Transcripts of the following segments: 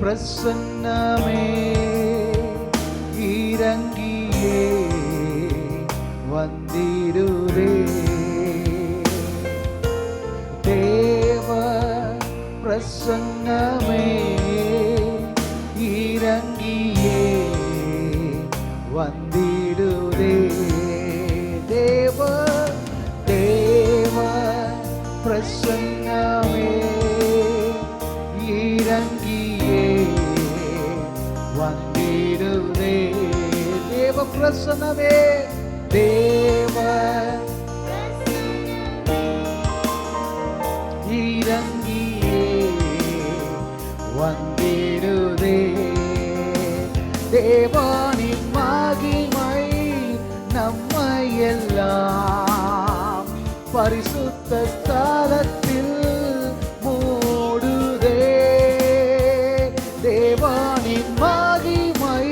பிரசன்னமே இறங்கியே வந்திடுதே. தேவ பிரசன்னமே இறங்கியே வந்திடுதே. தேவ தேவ பிரசன்னமே இறங்கியே வந்திடுதே. தேவ பிரசன்னமே தேவ இறங்கியே வந்திடுதே. தேவானின் மகிமை நம்மை எல்லாம் பரிசுத்த ஸ்தலத்தில் மூடுதே. தேவானின் மகிமை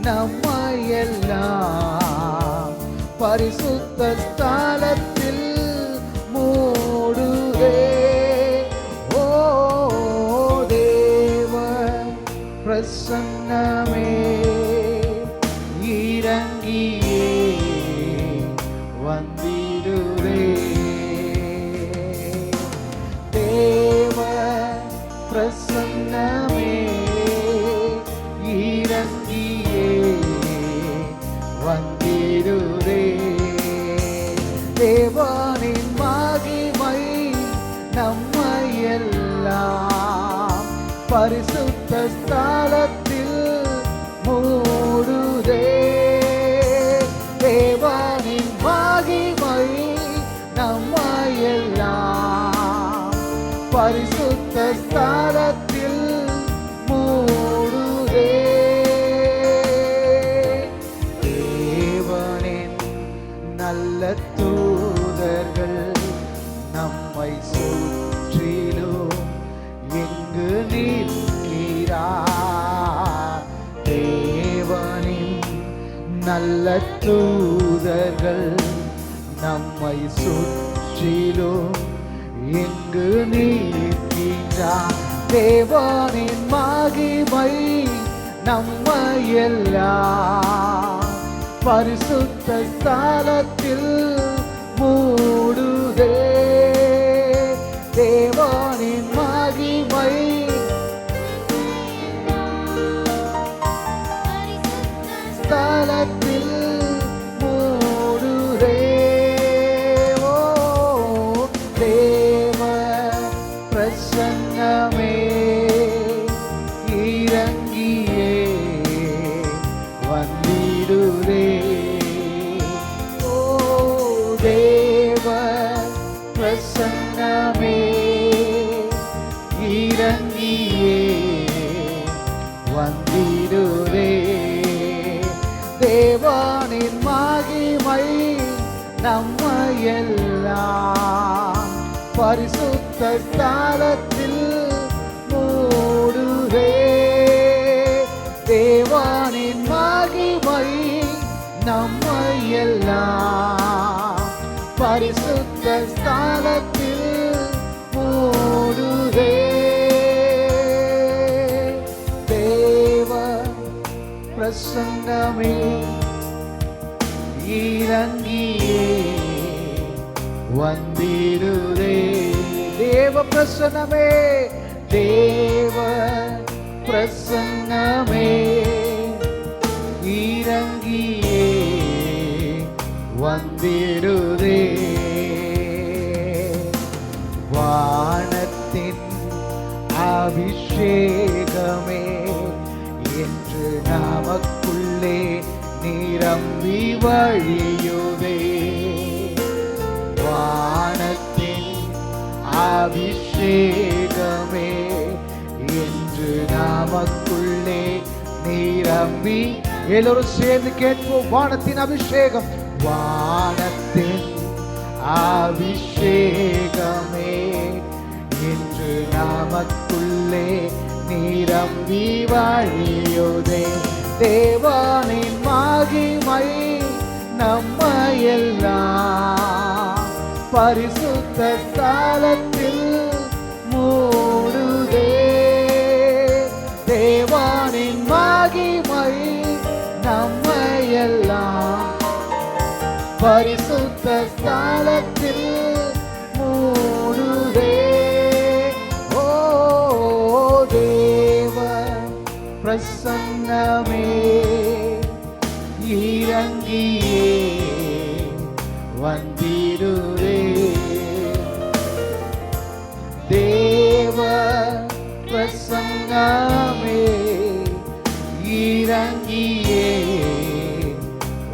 நம்மை எல்லாம் பரிசுத்த ஸ்தலத்தில் மூடுதே. ஓ தேவ பிரசன்னமே இறங்கியே வந்திடுதே. தேவ பிரசன்னமே இறங்கியே வந்திடுதே. தேவனின் மகிமை நம்மை எல்லாம் பரிசுத்த ஸ்தலத்தில் மூடுதே. தேவனின் மகிமை நம்மை எல்லாம் பரிசுத்த ஸ்தலத்தில் மூடுதே. தேவனின் நல்ல தூதர்கள் நம்மை சுற்றிலும் எங்கு நிற்கிறார். தேவனின் நல்ல தூதர்கள் நம்மை சுற்றிலும் எங்கு நிற்கிறார். தேவனின் மகிமை நம்மை எல்லாம் பரிசுத்த ஸ்தலத்தில் மூடுதே. தேவனின் மகிமை ஸ்தலத்தில் மூடுதே. ஓ தேவ பிரசன்னமே இறங்கியே வந்திடுதே. ஓ தேவ பிரசன்னமே இறங்கியே வந்திடுதே. தேவனின் மகிமை நம்மை எல்லாம் பரிசுத்த ஸ்தலத்தில் மூடுதே. தேவனின் மகிமை நம்மை எல்லாம் பரிசுத்த ஸ்தலத்தில் மூடுதே. தேவ பிரசன்னமே இறங்கியே வந்திடுதே. தேவ பிரசன்னமே தேவ பிரசன்னமே இறங்கியே வந்திடுதே. வானத்தின் அபிஷேகமே என்று நமக்குள்ளே நிரம்பி வழியுதே. வானத்தின் அபிஷேகமே என்று நமக்குள்ளே நிரம்பி எல்லோரும் சேர்ந்து கேட்போம். வானத்தின் அபிஷேகம் வானத்தின் அபிஷேகமே என்று நமக்குள்ளே நிரம்பி வழியுதே. தேவனின் மகிமை நம்மை எல்லாம் பரிசுத்த ஸ்தலத்தில் மூடுதே. பரிசுத்த ஸ்தலத்தில் மூடுதே. ஓ தேவ பிரசன்னமே இறங்கியே வந்திடுதே. தேவ பிரசன்னமே இறங்கியே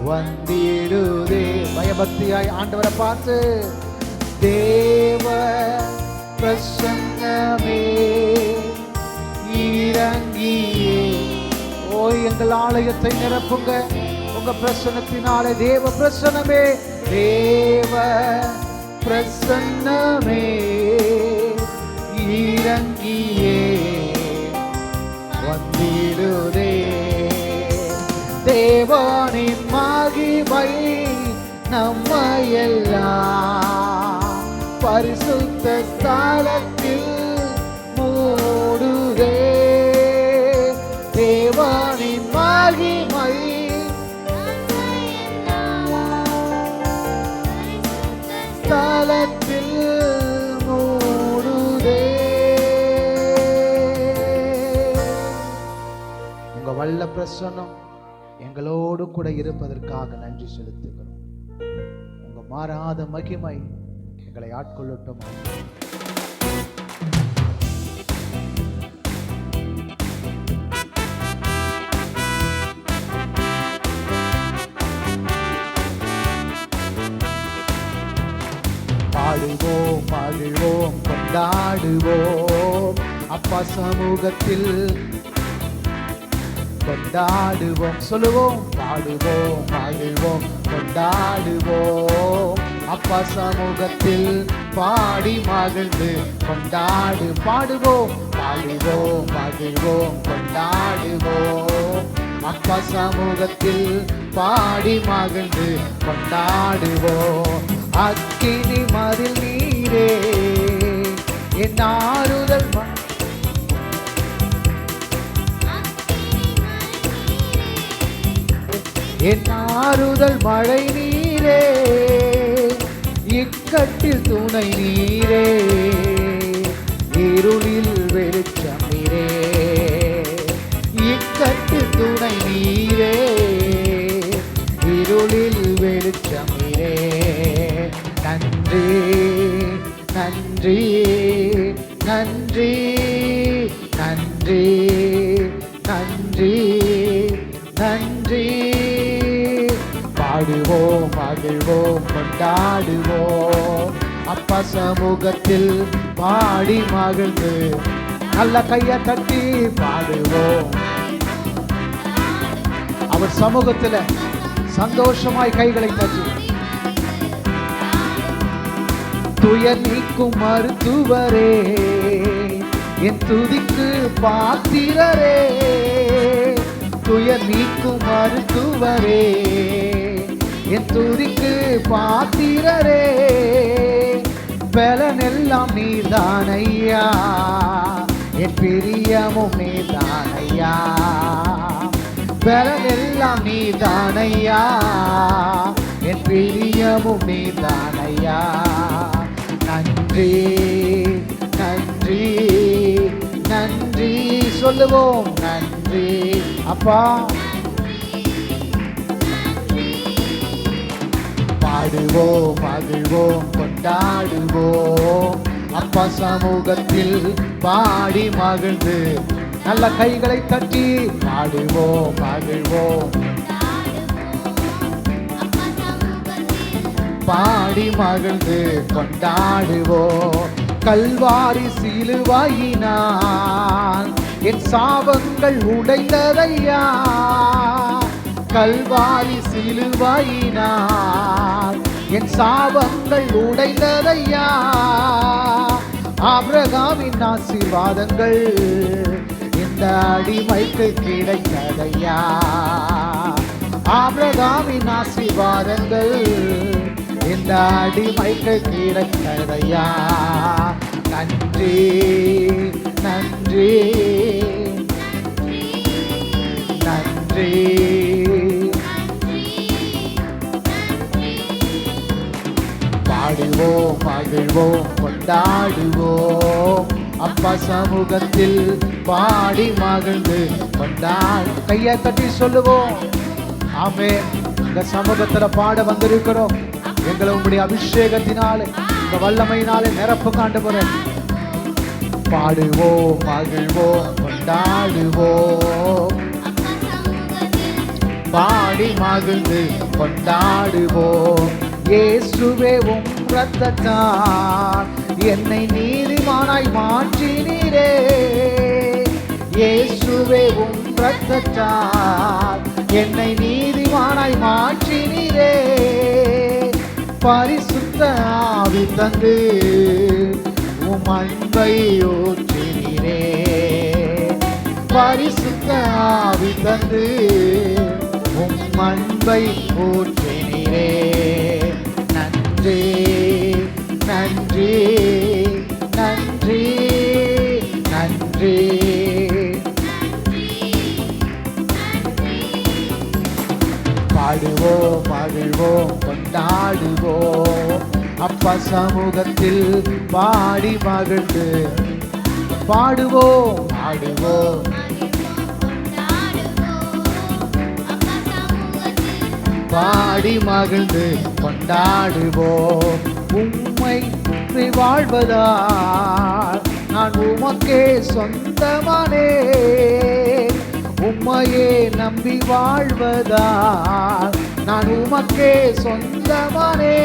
வந்திடுதே. பயபக்தியாய் ஆண்டவரை பார்த்து, தேவ பிரசன்னமே இறங்கியே. ஓ எங்கள் ஆலயத்தை நிரப்புங்க உங்க பிரசன்னத்தினாலே. தேவ பிரசன்னமே, தேவ பிரசன்னமே இறங்கியே வந்திடுதே. தேவனின் மகிமை நம்மையெல்லாம் பரிசுத்த ஸ்தலத்தில் மூடுதே. தேவனின் மகிமை ஸ்தலத்தில் மூடுதே. உங்க வல்ல பிரசன்னம் எங்களோடு கூட இருப்பதற்காக நன்றி செலுத்துகிறோம். உங்க மாறாத மகிமை எங்களை ஆட்கொள்ளட்டும். பாடுவோம், மகிழ்வோம், கொண்டாடுவோம் அப்பா சமூகத்தில் கொண்டாடுவோம். சொல்லுவோம், பாடுவோம், மகிழ்வோம், கொண்டாடுவோம் அப்பா சமூகத்தில் பாடி மகிழ்ந்து கொண்டாடு. பாடுவோம், பாடுவோம், மகிழ்வோம், கொண்டாடுவோம் அப்பா சமூகத்தில் பாடி மகிழ்ந்து கொண்டாடுவோம். அக்கினி மதில் நீரே என் ஆறுதல், என் ஆறுதல் மழை நீரே, இக்கட்டில் துணை நீரே, இருளில் வெளிச்சம் நீரே, இக்கட்டில் துணை நீரே, இருளில் வெளிச்சம் நீரே. நன்றி நன்றி நன்றி நன்றி நன்றி நன்றி. பாடுவோம், மகிழ்வோம், கொண்டாடுவோம் அப்பா சமூகத்தில் பாடி மகிழ்ந்து. நல்ல கையை தட்டி பாடுவோம். அவர் சமூகத்தில் சந்தோஷமாய் கைகளை தட்டி. துயர் நீக்கும் மருத்துவரே, என் துதிக்கு பாத்திரரே, துயர் நீக்கும் மருத்துவரே, என் துதிக்கு பாத்திரரே, பலனெல்லாம் நீதானையா, என் பிரியமும் நீதானையா, பலனெல்லாம் நீதானையா, என் பிரியமும் நீதானையா. நன்றி நன்றி நன்றி சொல்லுவோம். நன்றி அப்பா. பாடுவோம், மகிழ்வோம், கொண்டாடுவோம் அப்பா சமூகத்தில் பாடி மகிழ்ந்து. நல்ல கைகளை தட்டி பாடுவோம், மகிழ்வோம், பாடி மகிழ்ந்து கொண்டாடுவோம். கல்வாரி சிலுவையினால் என் சாபங்கள் உடைந்ததையா, கல்வாரி சிலுவையினால் என் சாபங்கள் உடைந்ததையா. ஆபிரகாமின் ஆசீர்வாதங்கள் இந்த அடிமைக்கு கிடைத்ததையா, ஆபிரகாமின் ஆசீர்வாதங்கள் இந்த அடிமைக்கு கிடைத்ததையா. நன்றி நன்றி நன்றி கொண்டாடுவோம். அப்பா சமூகத்தில் பாடி மகிழ்ந்து கொண்டாடு. கையை தட்டி சொல்லுவோம். ஆமென். இந்த சமூகத்துல பாட வந்திருக்கிறோம். எங்களை உங்களுடைய அபிஷேகத்தினாலே இந்த வல்லமையினாலே நிரப்பு ஆண்டவரே. பாடுவோம், மகிழ்வோம், கொண்டாடுவோம். பாடி மகிழ்ந்து கொண்டாடுவோம். இயேசுவே உம் இரத்தத்தால் என்னை நீதிமானாய் மாற்றினீரே. இயேசுவே உம் இரத்தத்தால் என்னை நீதிமானாய் மாற்றினீரே. பரிசுத்த ஆவி தந்து உம் அன்பை ஊற்றினீரே. பரிசுத்த ஆவி தந்து உம் அன்பை ஊற்றினீரே. நன்றி நன்றி நன்றி நன்றி. பாடுவோம், மகிழ்வோம், கொண்டாடுவோம். அப்பா சமூகத்தில் பாடி மகிழ்ந்து பாடுவோம், பாடுவோம். பாடி மகிழ்ந்து கொண்டாடுவோம். உம்மை வாழ்வதால் நான் உமக்கே சொந்தமானே. உம்மையே நம்பி வாழ்வதால் நான் உமக்கே சொந்தமானே.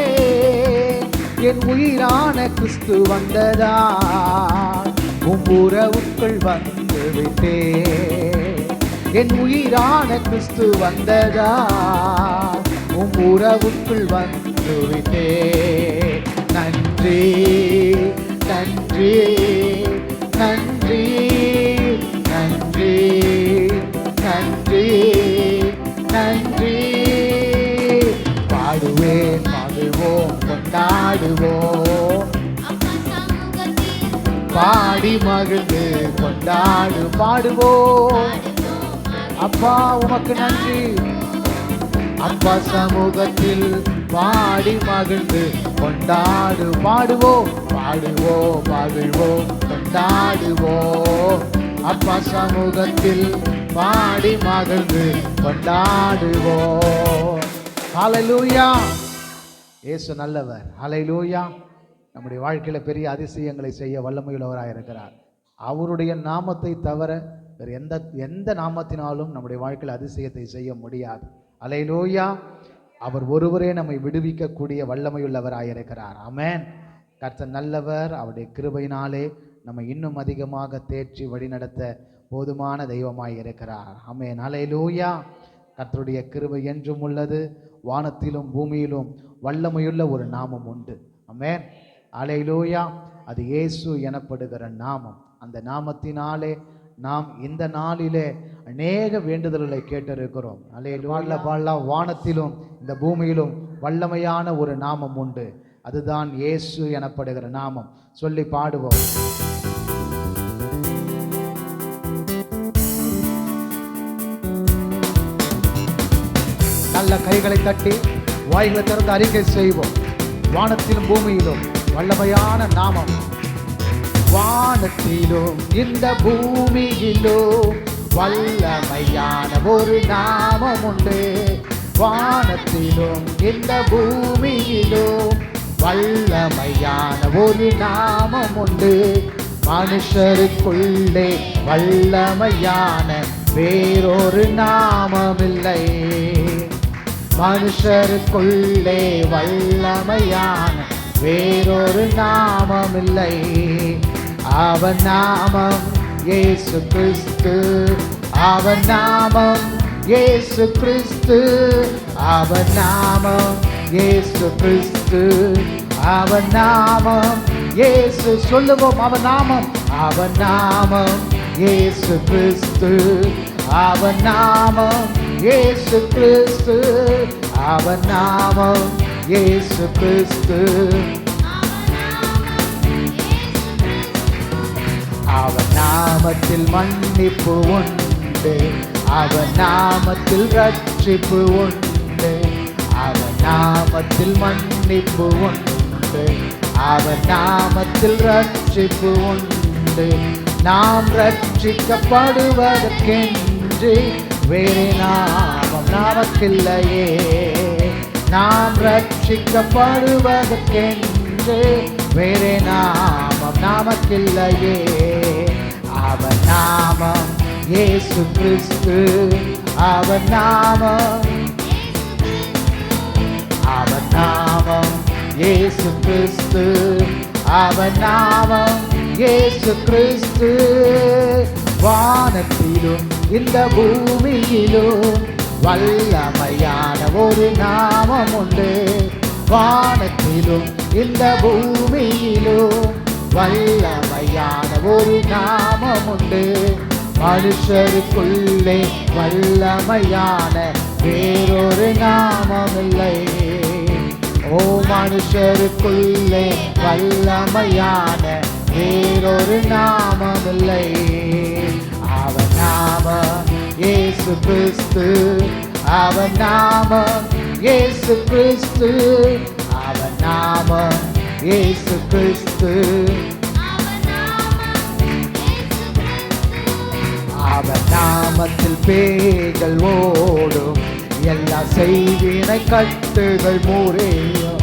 என் உயிரான கிறிஸ்து வந்ததால் உம் உறவுக்குள் வந்து விட்டேன். என் உயிரான கிறிஸ்து வந்ததால் உம் உறவுக்குள் வந்து விட்டேன். நன்றி நன்றி நன்றி நன்றி நன்றி நன்றி. பாடுவேன், மகிழ்வோம், கொண்டாடுவோம். பாடி மகிழ்ந்து கொண்டாடு பாடுவோம். அப்பா உமக்கு நன்றி. அப்பா சமூகத்தில் பாடி மகிழ்ந்து கொண்டாடு பாடுவோம். பாடுவோம், மகிழ்வோம், கொண்டாடுவோம். அப்பா சமூகத்தில் பாடி மகிழ்ந்து கொண்டாடுவோம். ஹல்லேலூயா. இயேசு நல்லவர். ஹல்லேலூயா. நம்முடைய வாழ்க்கையில பெரிய அதிசயங்களை செய்ய வல்லமையுள்ளவராக இருக்கிறார். அவருடைய நாமத்தை தவிர வேறு எந்த நாமத்தினாலும் நம்முடைய வாழ்க்கையில் அதிசயத்தை செய்ய முடியாது. ஹல்லேலூயா. அவர் ஒருவரே நம்மை விடுவிக்கக்கூடிய வல்லமையுள்ளவராக இருக்கிறார். ஆமென். கர்த்தர் நல்லவர். அவருடைய கிருபையினாலே நம்மை இன்னும் அதிகமாக தேற்றி வழிநடத்த போதுமான தெய்வமாய் இருக்கிறார். ஆமென். ஹல்லேலூயா. கர்த்தருடைய கிருபை என்றும் உள்ளது. வானத்திலும் பூமியிலும் வல்லமையுள்ள ஒரு நாமம் உண்டு. ஆமென். ஹல்லேலூயா. அது இயேசு எனப்படுகிற நாமம். அந்த நாமத்தினாலே நாம் இந்த நாளிலே அநேக வேண்டுதல்களை கேட்டிருக்கிறோம். ஹல்லேலூயா. வானத்திலும் இந்த பூமியிலும் வல்லமையான ஒரு நாமம் உண்டு. அதுதான் இயேசு எனப்படுகிற நாமம். சொல்லி பாடுவோம். நல்ல கைகளை தட்டி வாய்களை திறந்து அறிக்கை செய்வோம். வானத்திலும் பூமியிலும் வல்லமையான நாமம். வானத்திலும் இந்த பூமியிலும் வல்லமையான ஒரு நாமம் உண்டு. வானத்திலும் இந்த பூமியிலும் வல்லமையான ஒரு நாமம் உண்டு. மனுஷருக்குள்ளே வல்லமையான வேறொரு நாமமில்லை. மனுஷருக்குள்ளே வல்லமையான வேறொரு நாமமில்லை. அவன் நாமம் இயேசு கிறிஸ்து. அவன் நாமம் இயேசு கிறிஸ்து. அவன் நாமம் இயேசு கிறிஸ்து. அவன் நாமம் இயேசு. சொல்லுவோம். அவன் நாமம். அவன் நாமம் இயேசு கிறிஸ்து. அவன் நாமம் இயேசு கிறிஸ்து. அவன் நாமம் இயேசு கிறிஸ்து. அவன் நாமத்தில் மன்னிப்பு உண்டு. அவன் நாமத்தில் ரட்சிப்பு உண்டு. அவன் நாமத்தில் மன்னிப்பு உண்டு. அவன் நாமத்தில் நாமத்தில் ரட்சிப்பு உண்டு. நாம் ரட்சிக்கப்படுவதற்கென்று வேறே நாமம் நமக்கில்லையே. நாம் ரட்சிக்கப்படுவதற்கென்று வேறே நாமம் நமக்கில்லையே. அவர் நாமம் இயேசு கிறிஸ்து. அவர் நாமம், அவர் நாமம் இயேசு கிறிஸ்து. அவர் நாமம் இயேசு கிறிஸ்து. வானத்திலும் இந்த பூமியிலும் வல்லமையான ஒரு நாமம் உண்டு. வானத்திலும் இந்த பூமியிலும் வல்லமையான ஒரு நாமம் உண்டு. மனுஷருக்குள்ளே வல்லமையான வேறொரு நாமம் இல்லை. ஓ, மனுஷருக்குள்ளே வல்லமையான வேறொரு நாமம் இல்லை. அவர் நாமம் இயேசு கிறிஸ்து. அவர் நாமம் இயேசு கிறிஸ்து. அவர் நாமம் இயேசு கிறிஸ்து. அவர் நாமத்தில் பேய்கள் ஓடும், எல்லா செய்வினை கட்டுகள் முறையும்.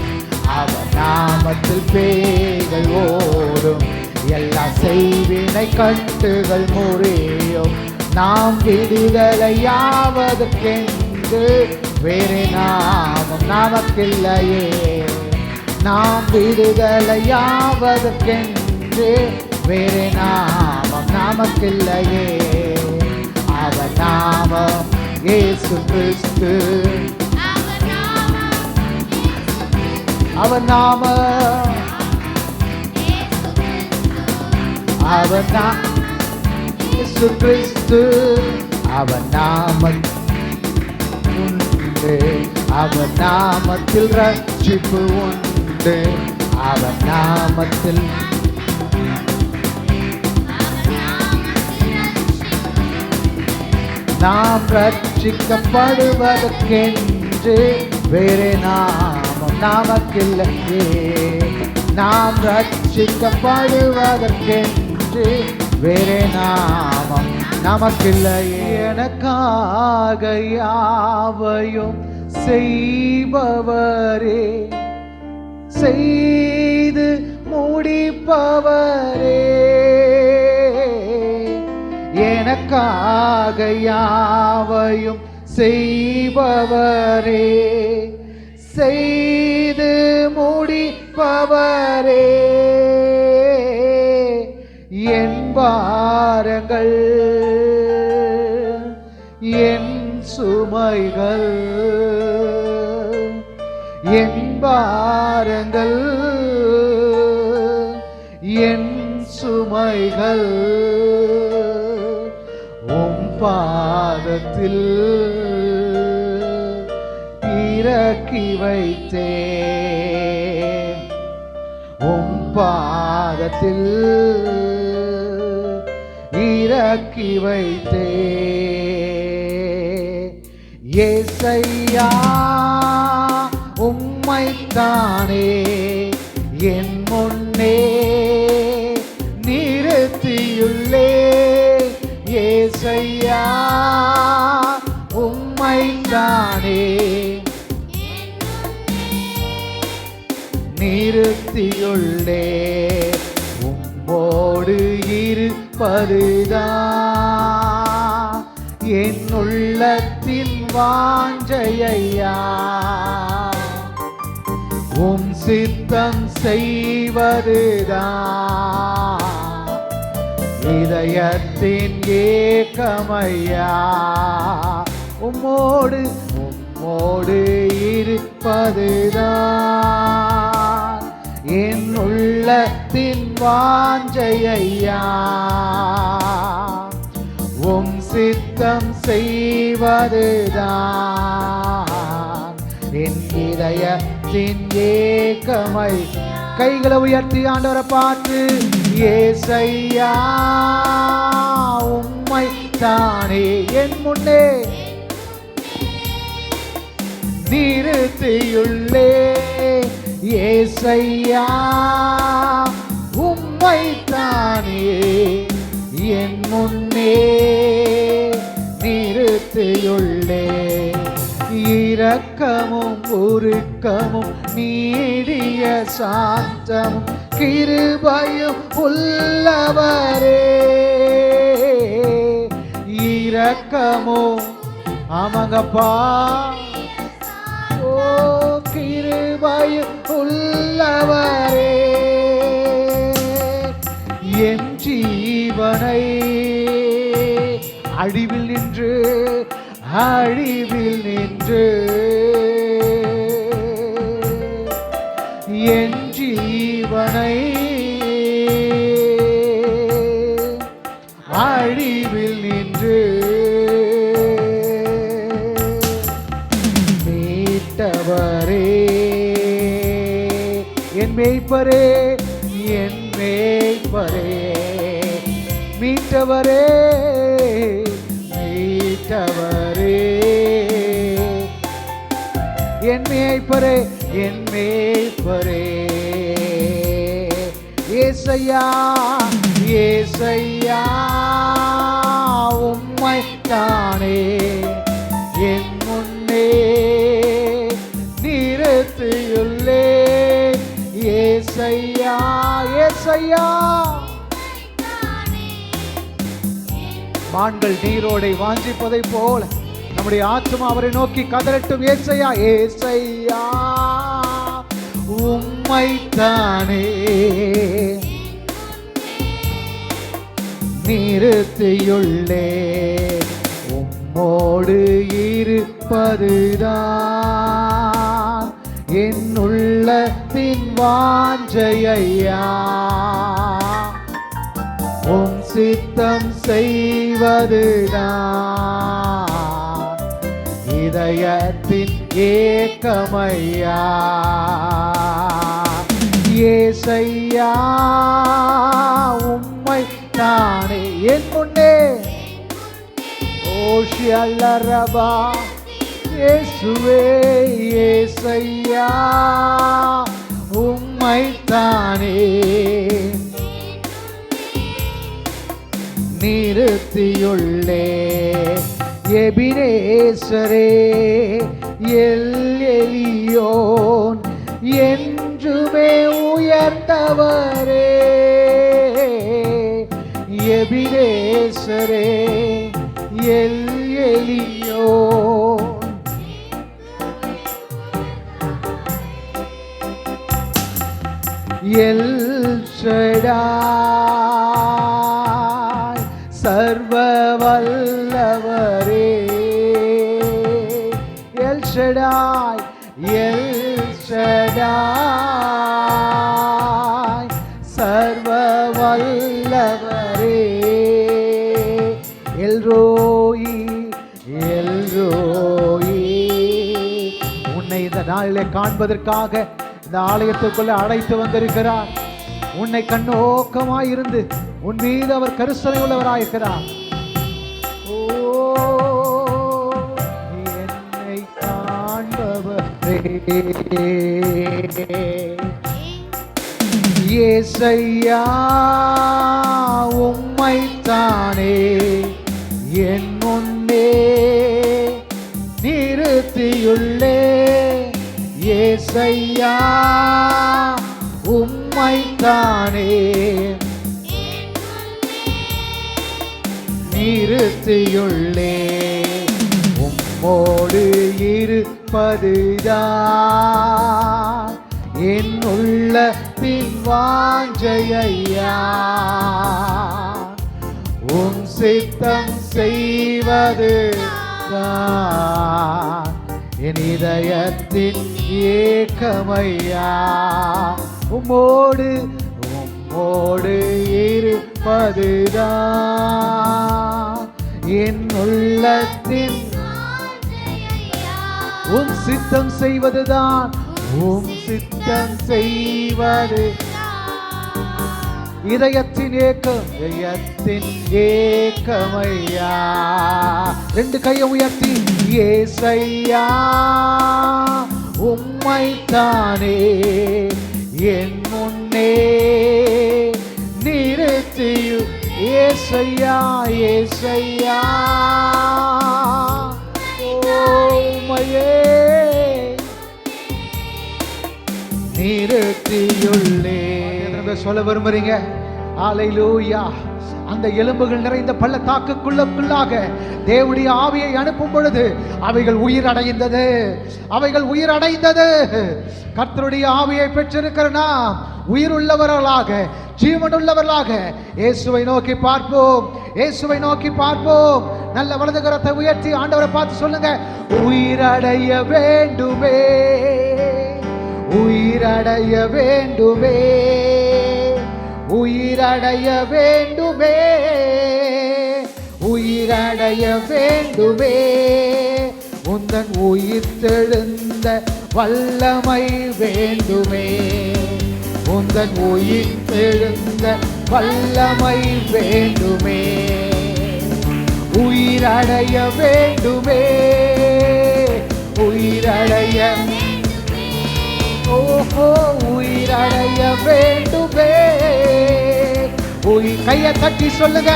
அவர் நாமத்தில் பேய்கள் ஓடும், எல்லா செய்வினை கட்டுகள் முறையும். நாம் விடுதலையாவதற்கென்று வேறே நாமம் நமக்கில்லையே. நாம் விடுதலையாவதற்கென்று வேறே நாமம் நமக்கில்லையே. அவர் நாமம் இயேசு கிறிஸ்து. அவர் நாமம், அவர் இயேசு கிறிஸ்து. அவர் நாமம் உண்டு. அவர் நாமத்தில் ரட்சிப்பு உண்டு. அவர் நாமத்தில் நாம் ரட்சிக்கப்படுவதற்கென்று வேறே நாமம் நமக்கில்லையே. நாம் ரட்சிக்கப்படுவதற்கென்று வேறே நாமம் நமக்கில்லையே. எனக்காக யாவையும் செய்பவரே, செய்து முடிப்பவரே. எனக்காக யாவையும் செய்பவரே, செய்து முடிப்பவரே. என் பாரங்கள் என் சுமைகள், என் பாரங்கள் என் சுமைகள் உம் பாதத்தில் இறக்கி வைத்தேன். உம் பாதத்தில் இறக்கி வைத்தேன். ஏசையா உம்மைத்தானே என் முன்னே நிறுத்தியுள்ளே. ஏசையா உம்மைத்தானே நிறுத்தியுள்ளே. உம்மோடு இருப்பதுதான் என் உள்ளத்தின் வாஞ்சையா. உம் சித்தம் செய்வதுதான் இதயத்தின் ஏக்கமையா. உம்மோடு இருப்பதுதான் என் உள்ளத்தின் வாஞ்சையா. உம் சித்தம் செய்வதுதான் என் இதயத்தின் ஏக்கமை. கைகளை உயர்த்தி ஆண்டவரை பார்த்து, ஏசையா உம்மை தானே என் முன்னே நிறுத்தியுள்ளே. ஏசையா உம்மைத்தானே என் முன்னே நிறுத்தியுள்ளே. இரக்கமும் உருக்கமும் நீடிய சாந்தமும் கிருபையும் உள்ளவரே. இரக்கமும் ஆமாங்கப்பா, ஓ கிருபையும் உள்ளவரே. என் ஜீவனை அழிவில் நின்று என் ஜீவனை அழிவில் நின்று மீட்டவரே. என் மேய்ப்பரே, என் மேய்ப்பரே, மீட்டவரே, மீட்டவரே. என் மேய்ப்பரே, என் மேய்ப்பரே. ஏசையா, ஏசையா உம்மைத்தானே என் முன்னே நிறுத்தியுள்ளே. ஏசையா, ஏசையா. மான்கள் நீரோடை வாஞ்சிப்பதை போல நம்முடைய ஆத்மா அவரை நோக்கி கதறட்டும். ஏசையா, ஏசையா உம்மைத்தானே நிறுத்தியுள்ளே. உம்மோடு இருப்பதுதான் என் உள்ளத்தின் வாஞ்சையா. உம் சித்தம் செய்வதுதான் இதயத்தின் ஏக்கமையா. ஏசையா உம்மைத்தானே என் முன்னே. ஓஷி அல்லரபா இயேசுவே. ஏசையா உம்மைத்தானே நிறுத்தியுள்ளே. எபினேசரே, எல் எலியோன் என்றுமே உயர்ந்தவரே. எபினேசரே, எல் எலியோன் எல் ஷடாய் சர்வ வல்லவரே. எல் ஷடாய், எல் ஷடாய் சர்வ வல்லவரே. எல்ரோயி, எல்ரோயி. உன்னை இந்த நாளிலே காண்பதற்காக இந்த ஆலயத்துக்குள்ள அழைத்து வந்திருக்கிறார். உன்னை கண்ணோக்கமாயிருந்து உன் மீது அவர் கரிசனை உள்ளவராயிருக்கிறார். ஓ என்னை காண்பவரே. ஏசையா உம்மைத்தானே என் முன்னே நிறுத்தியுள்ளே. ஏசையா உம்மைத்தானே நிறுத்தியுள்ளே. உம்மோடு இருப்பதுதான் என் உள்ளத்தின் வாஞ்சையா. உம் சித்தம் செய்வதுதான் என் இதயத்தின் ஏக்கமையா. உம்மோடு உம்மோடு இருப்பதுதான் என் உள்ளத்தின். உம் சித்தம் செய்வதுதான், உம் சித்தம் செய்வது இதயத்தின் ஏக்கம், இதயத்தின் ஏக்கமையா. ரெண்டு கையை உயர்த்தி ஏசையா உம்மைத்தானே என் முன்னே நிறுத்தியும் ஏசையா ஏசையா ஓமையே நிறுத்தியுள்ளே. சொல்ல விரும்புறீங்க? ஹல்லேலூயா. அந்த எலும்புகள் நிறைந்த பள்ளத்தாக்குக்குள்ளாக தேவனுடைய ஆவியை அனுப்பும் பொழுது அவைகள் உயிரடைந்தது, அவைகள் உயிரடைந்தது. கர்த்தருடைய ஆவியை பெற்றிருக்கிற நாம் உயிருள்ளவர்களாக, ஜீவனுள்ளவர்களாக இயேசுவை நோக்கி பார்ப்போம், இயேசுவை நோக்கி பார்ப்போம். நல்ல வலது கரத்தை உயர்த்தி ஆண்டவரை பார்த்து சொல்லுங்க, உயிரடைய வேண்டுமே, உயிரடைய வேண்டுமே, உயிரடைய வேண்டுமே, உயிரடைய வேண்டுமே. உந்தன் உயிர் தெழுந்த வல்லமை வேண்டுமே, உந்தன் உயிர் தெழுந்த வல்லமை வேண்டுமே, உயிரடைய வேண்டுமே, உயிரடைய, ஓஹோ உயிரடைய வேண்டுமே. கையை தட்டி சொல்லுங்க,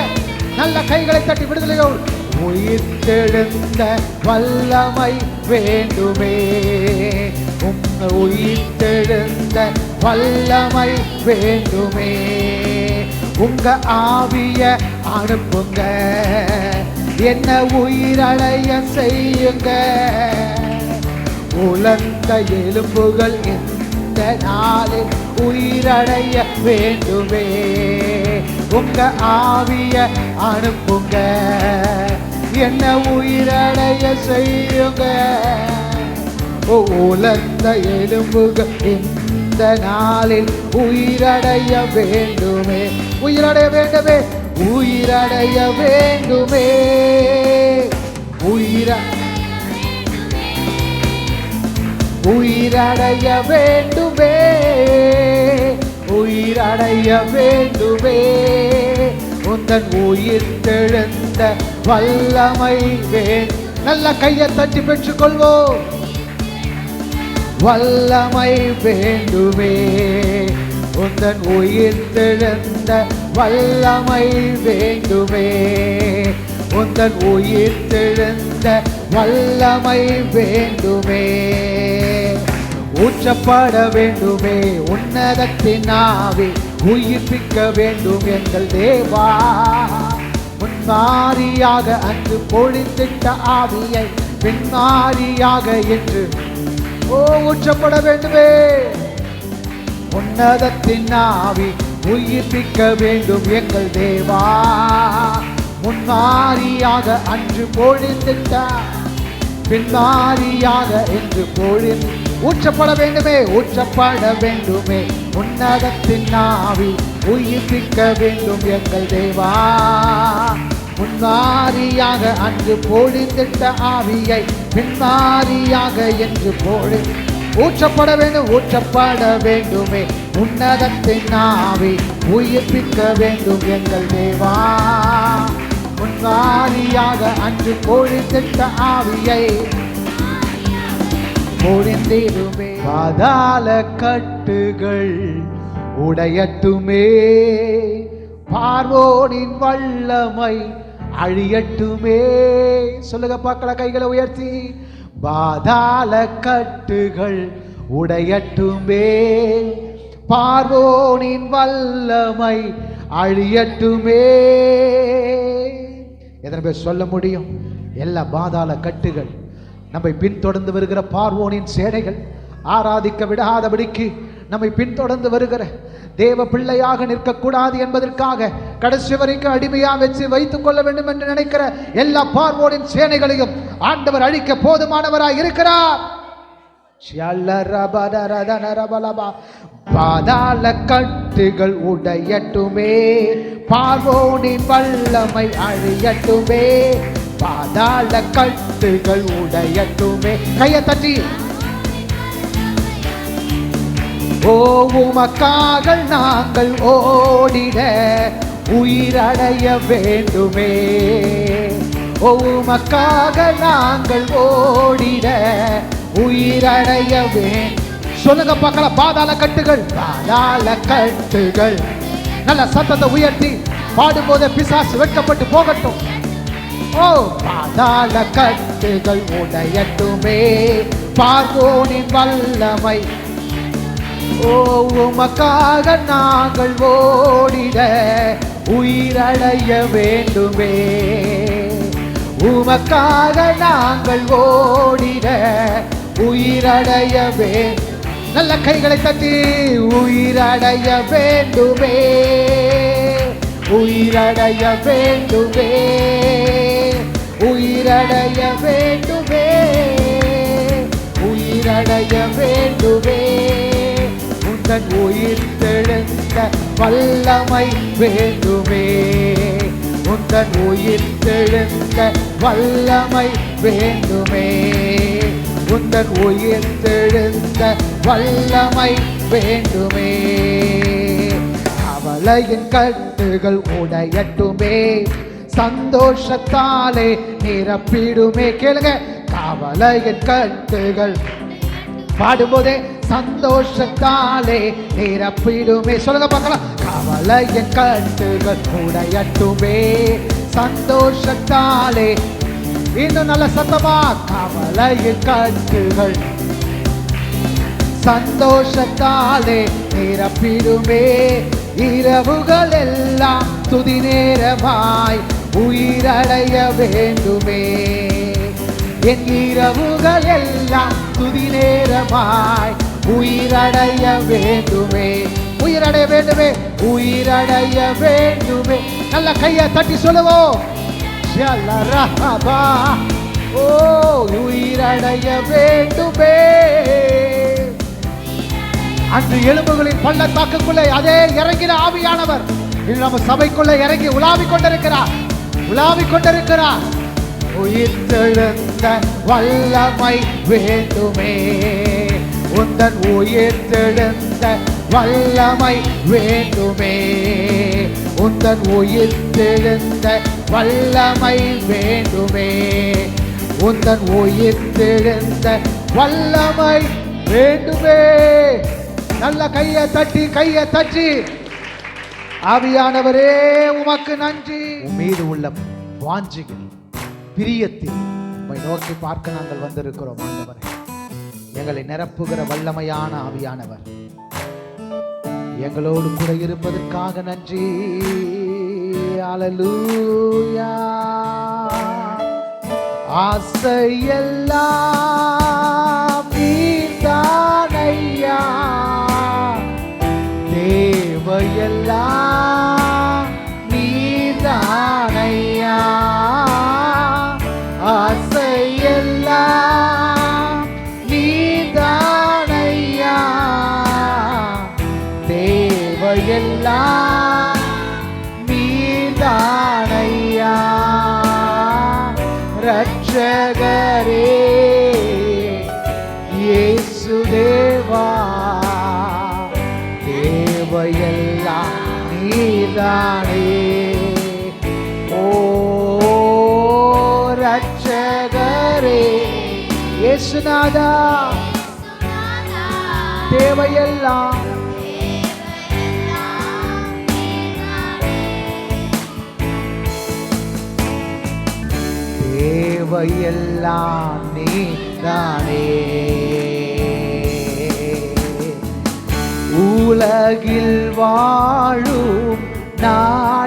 நல்ல கைகளை தட்டி விடுதலையோடு, உயிர் தெழுந்த வல்லமை வேண்டுமே, உயிர் தெழுந்த வல்லமை வேண்டுமே. உங்க ஆவிய அனுப்புங்க, என்ன உயிரடைய செய்யுங்க. உலர்ந்த எலும்புகள் இந்த நாளில் உயிரடைய வேண்டுமே. உங்க ஆவிய அனுப்புங்க, என்ன உயிரடைய செய்யுங்க. உலர்ந்த எலும்புகள் இந்த நாளில் உயிரடைய வேண்டுமே, உயிரடைய வேண்டுமே, உயிரடைய வேண்டுமே, உயிரடைய வேண்டுமே, உயிரடைய வேண்டுமே. உந்தன் உயிர் தெழுந்த வல்லமை நல்ல கையை தட்டி பெற்றுக்கொள்வோம். வல்லமை வேண்டுமே, உந்தன் உயிர் தெழுந்த வல்லமை வேண்டுமே, உந்தன் உயிர் தெழுந்த வல்லமை வேண்டுமே. ஊற்றப்பட வேண்டுமே உன்னதத்தின் ஆவி, உயிர்ப்பிக்க வேண்டும் எங்கள் தேவா. முன்மாரியாக அன்று பொழிந்திட்ட ஆவியை பின்மாரியாக என்று ஊற்றப்பட வேண்டுமே. உன்னதத்தின் ஆவி உயிர்ப்பிக்க வேண்டும் எங்கள் தேவா. முன்மாரியாக அன்று பொழிந்திட்ட பின்மாரியாக என்று பொழிந்து ஊற்றப்பட வேண்டுமே, ஊற்றப்பட வேண்டுமே. உன்னதத்தின் ஆவி உயிர்ப்பிக்க வேண்டும் எங்கள் தேவா. முன்மாரியாக அன்று பொழிந்திட்ட ஆவியை பின்மாரியாக என்று ஊற்றப்பட வேண்டும், ஊற்றப்பட வேண்டுமே. உன்னதத்தின் ஆவி உயிர்ப்பிக்க வேண்டும் எங்கள் தேவா. முன்மாரியாக அன்று பொழிந்திட்ட ஆவியை பொழிந்திடுமே. பாதாள கட்டுகள் உடையட்டுமே, பார்வோனின் வல்லமை அழியட்டுமே. சொல்லுங்க பார்க்கல, கைகளை உயர்த்தி. பாதாள கட்டுகள் உடையட்டுமே, பார்வோனின் வல்லமை அழியட்டுமே. எத்தனை பேர் சொல்ல முடியும்? எல்லா பாதாள கட்டுகள், நம்மை பின்தொடர்ந்து வருகிற பார்வோனின் சேனைகள், ஆராதிக்க விடாதபடிக்கு நம்மை பின்தொடர்ந்து வருகிற தேவ பிள்ளையாக நிற்கக்கூடாது என்பதற்காக கடைசி வரைக்கும் அடிமையா வச்சு வைத்துக் கொள்ள வேண்டும் என்று நினைக்கிற எல்லா பார்வோனின் சேனைகளையும் ஆண்டவர் அழிக்க போதுமானவராய் இருக்கிறார். பாதாள கட்டுகள் உடையட்டுமே, பார்வோனின் வல்லமை அழியட்டுமே. பாதாள கட்டுகள் உடையட்டுமே. கையை தட்டி. ஓ உமக்காக நாங்கள் ஓடிட உயிரடைய வேண்டுமே, ஓ உமக்காக நாங்கள் ஓடிட உயிரடைய வேண்டும். சொல்லுங்க பார்க்கலாம். பாதாள கட்டுகள், பாதாள கட்டுகள். நல்ல சத்தத்தை உயர்த்தி. பாடும்போதே பிசாசு வெட்கப்பட்டு போகட்டும். ஓ பாதாள கட்டுகள் உடையட்டுமே, பார்வோனின் வல்லமை. ஓ உமக்காக நாங்கள் ஓடிட உயிரடைய வேண்டுமே, உமக்காக நாங்கள் ஓடிட உயிரடைய நல்ல கைகளை தட்டி உயிரடைய வேண்டுமே, உயிரடைய வேண்டுமே, உயிரடைய வேண்டுமே, உயிரடைய வேண்டுமே. உந்தன் உயிர் தெழுந்த வல்லமை வேண்டுமே, உந்தன் உயிர் தெழுந்த வல்லமை வேண்டுமே, உந்தன் உயிர் தெழுந்த வல்லமை வேண்டுமே. கவலையின் கட்டுகள் உடையட்டுமே, சந்தோஷத்தாலே நிரப்பிடுமே. கேளுங்க, கவலையின் கட்டுகள் பாடும்போதே சந்தோஷத்தாலே நிரப்பிடுமே. சொல்லுங்க பார்க்கலாம். கவலையின் கட்டுகள் உடையட்டுமே, சந்தோஷத்தாலே. இன்னும் நல்ல சத்தமா, கவலையின் கட்டுகள் சந்தோஷத்தாலே நிரப்பிடுமே. இரவுகள் எல்லாம் துதி நேரமாய் உயிரடைய வேண்டுமே, என் இரவுகள் எல்லாம் துதி நேரமாய் உயிரடைய வேண்டுமே, உயிரடைய வேண்டுமே, உயிரடைய வேண்டுமே. நல்ல கையை தட்டி சொல்லுவோம். ஓ உயிரடைய வேண்டுமே. அன்று எலும்புகளின் பள்ளத்தாக்குக்குள்ளே அதே இறங்கின ஆவியானவர் நம்ம சபைக்குள்ள இறங்கி உலாவிக் கொண்டிருக்கிறார், உலாவிக் கொண்டிருக்கிறார். உயிர் தெழுந்த வல்லமை வேண்டுமே, உந்தன் உயிர் தெழுந்த வல்லமை வேண்டுமே, உந்தன் உயிர் தெழுந்த வல்லமை வேண்டுமே, உந்தன் உயிர் தெழுந்த வல்லமை வேண்டுமே. நல்ல கையை தட்டி கையை தட்டி ஆவியானவரே உமக்கு நன்றி. உன் மீது உள்ள வாஞ்சிகள் பிரியத்தில் உம்மை நோக்கி பார்க்க நாங்கள் வந்திருக்கிறோம். ஆண்டவரே, எங்களை நிரப்புகிற வல்லமையான ஆவியானவர் எங்களோடு கூட இருப்பதற்காக நன்றி. அல்லேலூயா. ஆசையெல்லாம் நீர்தானையா, தேவையெல்லாம் நீர்தானையா, ஆசையெல்லாம் நீர்தானையா, தேவையெல்லாம் நீர்தானையா. ரட்சகரே இயேசு தேவா, தேவையெல்லாம் நீர்தானே. ஓ ரட்சகரே இயேசுநாதா, தேவையெல்லாம் தேவையெல்லாம் நீதானே. உலகில் வாழும் நாட்களெல்லாம்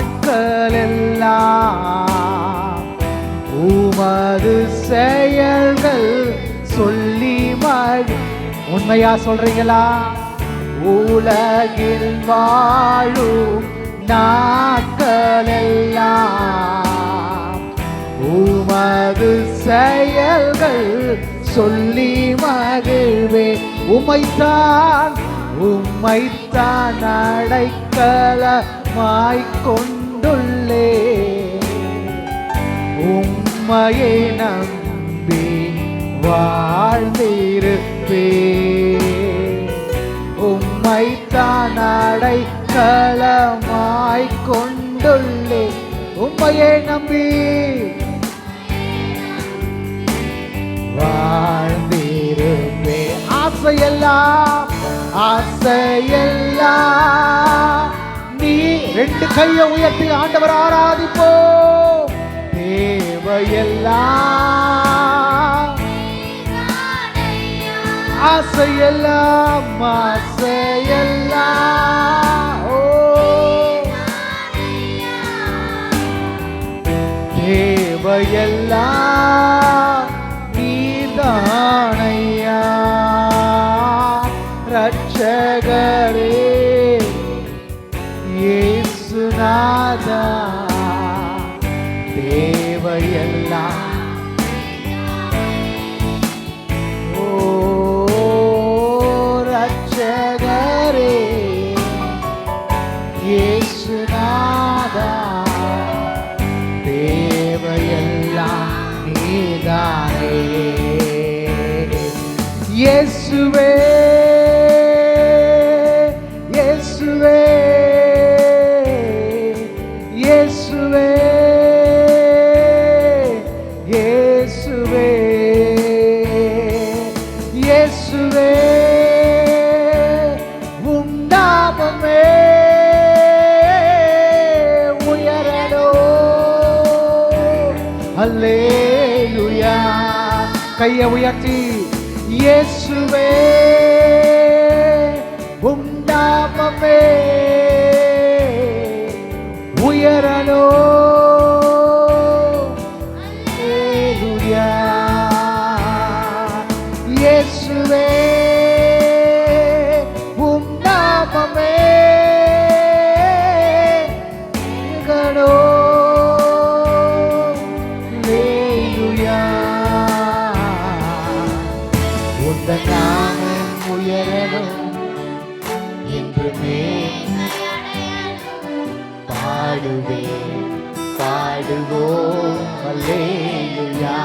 உமது செயல்கள் சொல்லி மடி. உண்மையா சொல்றீங்களா? உலகில் வாழும் நாட்களெல்லாம் உமது செயல்கள் சொல்லி மகிழ்வே. உம்மைத்தான் உம்மைத்தான் அடைக்கலமாய்க்கொண்டுள்ளே, உம்மையை நம்பி வாழ்ந்திருப்பே. உம்மைத்தான் அடைக்கலமாய்க்கொண்டுள்ளே, உம்மையை நம்பி வாழ்ந்திருப்பே. ஆசையெல்லாம் ஆசையெல்லாம் நீ ரெண்டு கையை உயர்த்தி ஆண்டவர் ஆராதிப்போம். தேவையெல்லாம் ஆசையெல்லாம் ஆசையெல்லாம் ஓ தேவையெல்லாம் நீதானையா ரட்சகரே இயேசுநாதா தேவையெல்லாம் ஓ ரட்சகரே இயேசுநாதா தேவையெல்லாம் நீதானே. இயேசுவே இயேசுவே இயேசுவே இயேசுவே இயேசுவே உம் நாமமே உயரடோ. அல்லேலூயா. கையை உயர்த்தி இயேசுவே உம் நாமமே உயரடோ. அல்லேலூயா. இயேசுவே உம் நாமமே உயரடோ. அல்லேலூயா. உந்தன் நாமம் உயரணும் என்றுமே பாடுவேன் பாடுவோம். அல்லேலூயா.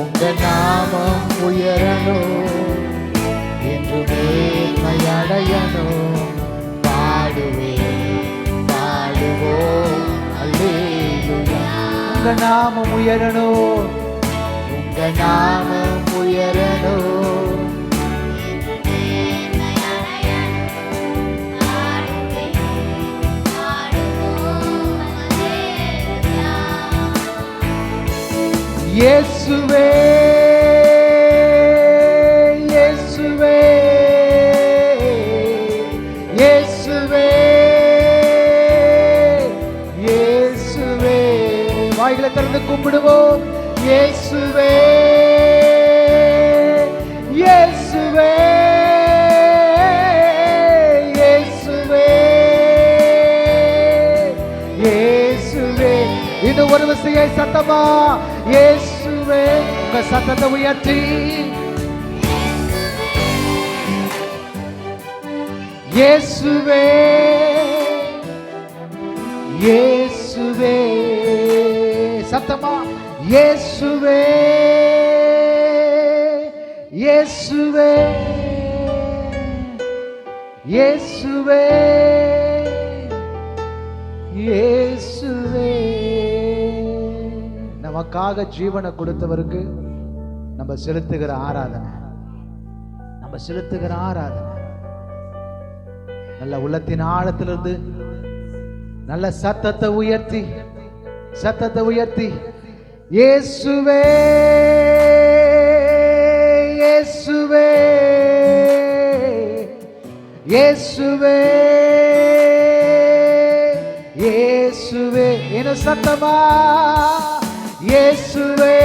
உங்க நாமம் உயரணும் என்றுமே அடையணும் பாடுவேன் பாடுவோம். அல்லேலூயா. உங்க நாமம் உயரணும் உங்க நாமம் உயரணும். இயேசுவே இயேசுவே இயேசுவே இயேசுவே. வாய்களை திறந்து கும்பிடுவோம். இயேசுவே இயேசுவே இயேசுவே இயேசுவே. இன்னும் ஒரு விசையை சத்தமா இயேசுவே. உங்க சத்தத்தை உயர்த்தி இயேசுவே இயேசுவே. சத்தமா இயேசுவே இயேசுவே இயேசுவே இயேசுவே. நமக்காக ஜீவனை கொடுத்தவருக்கு நம்ம செலுத்துகிற ஆராதனை நம்ம செலுத்துகிற ஆராதனை. நல்ல உள்ளத்தின் ஆழத்திலிருந்து நல்ல சத்தத்தை உயர்த்தி இயேசுவே இயேசுவே இயேசுவே இயேசுவே. என்ன சத்தமா இயேசுவே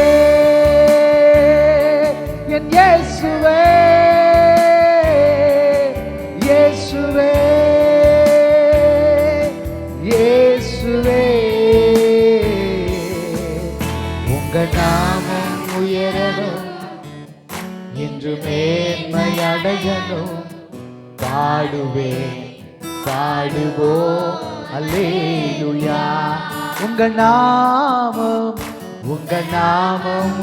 என் இயேசுவே இயேசுவே இயேசுவே. உங்க நாமம் உயரணும் என்று மேன்மை அடையணும் பாடுவேன் பாடுவோம். அல்லேலூயா. உங்க நாமம்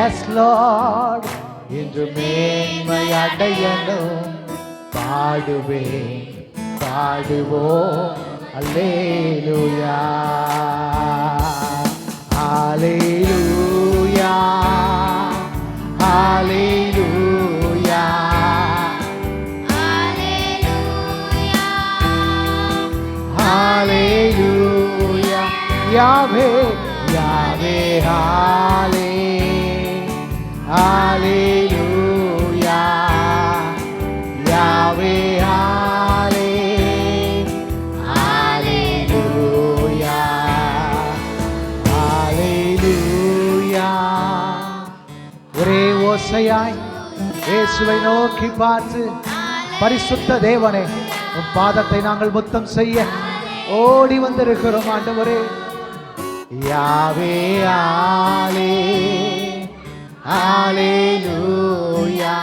எஸ் லார்ட் என்று மேன்மை அடையணும் பாடுவேன் பாடுவோம். அல்லேலூயா ஹalleluya ஹalleluya ஹalleluya ஹalleluya யாவே யாவே ஹalleluya யாவே ஹalleluya ஹalleluya ஒரே ஓசையாய் இயேசுவை நோக்கி பார்த்து பரிசுத்த தேவனே உம் பாதத்தை நாங்கள் முத்தம் செய்ய ஓடி வந்திருக்கிறோம் ஆண்டவரே. யாவே ஹalleluya